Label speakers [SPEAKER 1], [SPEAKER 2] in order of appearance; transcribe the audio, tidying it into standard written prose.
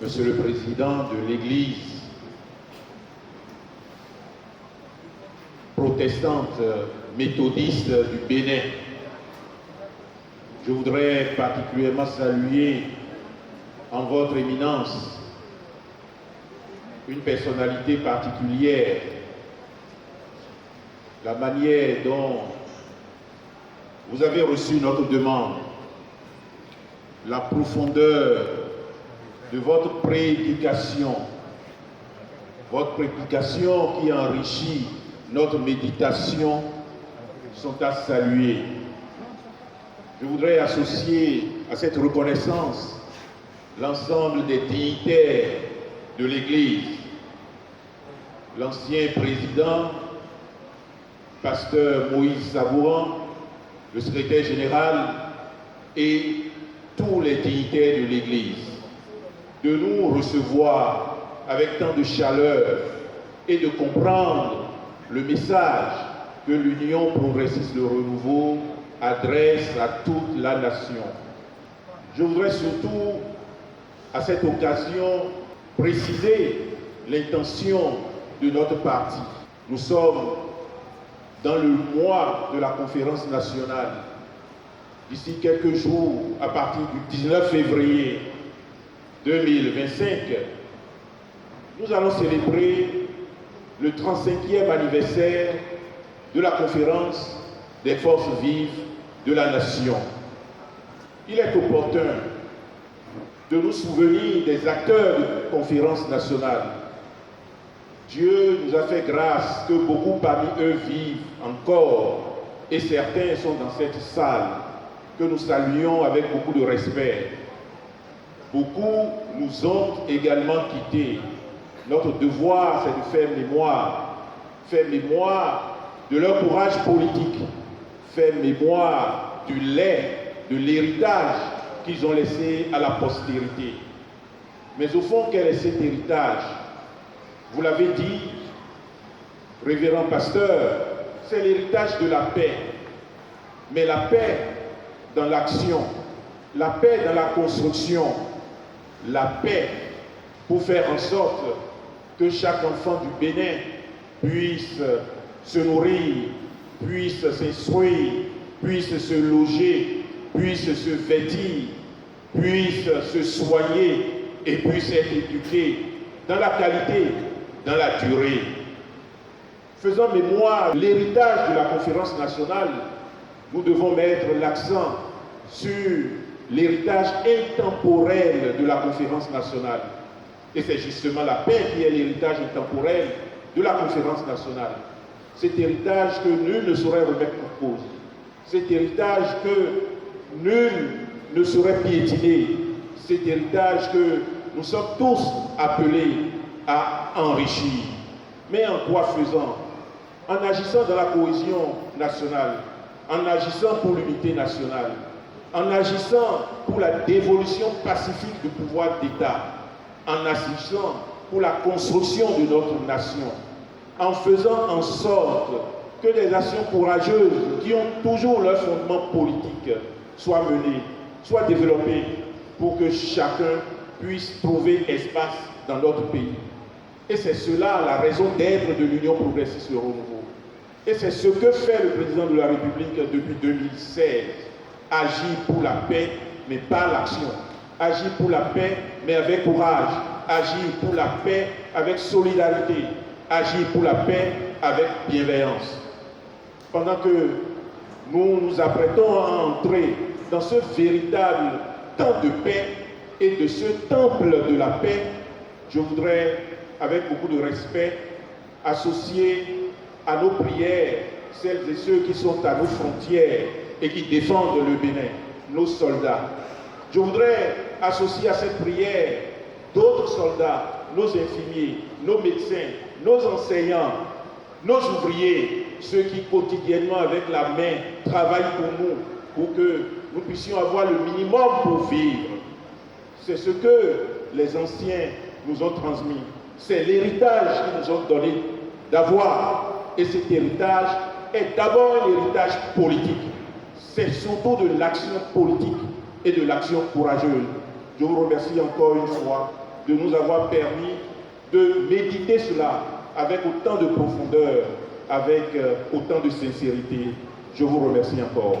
[SPEAKER 1] Monsieur le Président de l'Église protestante méthodiste du Bénin, je voudrais particulièrement saluer en votre éminence une personnalité particulière, la manière dont vous avez reçu notre demande, la profondeur de votre prédication qui enrichit notre méditation sont à saluer. Je voudrais associer à cette reconnaissance l'ensemble des dignitaires de l'Église, l'ancien président, pasteur Moïse Sabouran, le secrétaire général et tous les dignitaires de l'Église, de nous recevoir avec tant de chaleur et de comprendre le message que l'Union progressiste Le Renouveau adresse à toute la nation. Je voudrais surtout, à cette occasion, préciser l'intention de notre parti. Nous sommes dans le mois de la conférence nationale. D'ici quelques jours, à partir du 19 février 2025, nous allons célébrer le 35e anniversaire de la conférence des forces vives de la nation. Il est opportun de nous souvenir des acteurs de la conférence nationale. Dieu nous a fait grâce que beaucoup parmi eux vivent encore et certains sont dans cette salle que nous saluons avec beaucoup de respect. Beaucoup nous ont également quittés. Notre devoir, c'est de faire mémoire de leur courage politique, faire mémoire du lait, de l'héritage qu'ils ont laissé à la postérité. Mais au fond, quel est cet héritage? Vous l'avez dit, révérend pasteur, c'est l'héritage de la paix. Mais la paix dans l'action, la paix dans la construction, la paix pour faire en sorte que chaque enfant du Bénin puisse se nourrir, puisse s'instruire, puisse se loger, puisse se vêtir, puisse se soigner et puisse être éduqué dans la qualité, dans la durée. Faisant mémoire de l'héritage de la conférence nationale, nous devons mettre l'accent sur l'héritage intemporel de la conférence nationale. Et c'est justement la paix qui est l'héritage intemporel de la conférence nationale. Cet héritage que nul ne saurait remettre en cause. Cet héritage que nul ne saurait piétiner. Cet héritage que nous sommes tous appelés à enrichir. Mais en quoi faisant? En agissant dans la cohésion nationale, en agissant pour l'unité nationale, en agissant pour la dévolution pacifique du pouvoir d'État, en agissant pour la construction de notre nation, en faisant en sorte que des actions courageuses qui ont toujours leur fondement politique soient menées, soient développées pour que chacun puisse trouver espace dans notre pays. Et c'est cela la raison d'être de l'Union progressiste Le Renouveau. Et c'est ce que fait le président de la République depuis 2016. Agir pour la paix, mais par l'action. Agir pour la paix, mais avec courage. Agir pour la paix avec solidarité. Agir pour la paix avec bienveillance. Pendant que nous nous apprêtons à entrer dans ce véritable temps de paix et de ce temple de la paix, je voudrais, avec beaucoup de respect, associer à nos prières celles et ceux qui sont à nos frontières et qui défendent le Bénin, nos soldats. Je voudrais associer à cette prière d'autres soldats, nos infirmiers, nos médecins, nos enseignants, nos ouvriers, ceux qui quotidiennement avec la main travaillent pour nous, pour que nous puissions avoir le minimum pour vivre. C'est ce que les anciens nous ont transmis. C'est l'héritage qu'ils nous ont donné d'avoir. Et cet héritage est d'abord un héritage politique. C'est surtout de l'action politique et de l'action courageuse. Je vous remercie encore une fois de nous avoir permis de méditer cela avec autant de profondeur, avec autant de sincérité. Je vous remercie encore.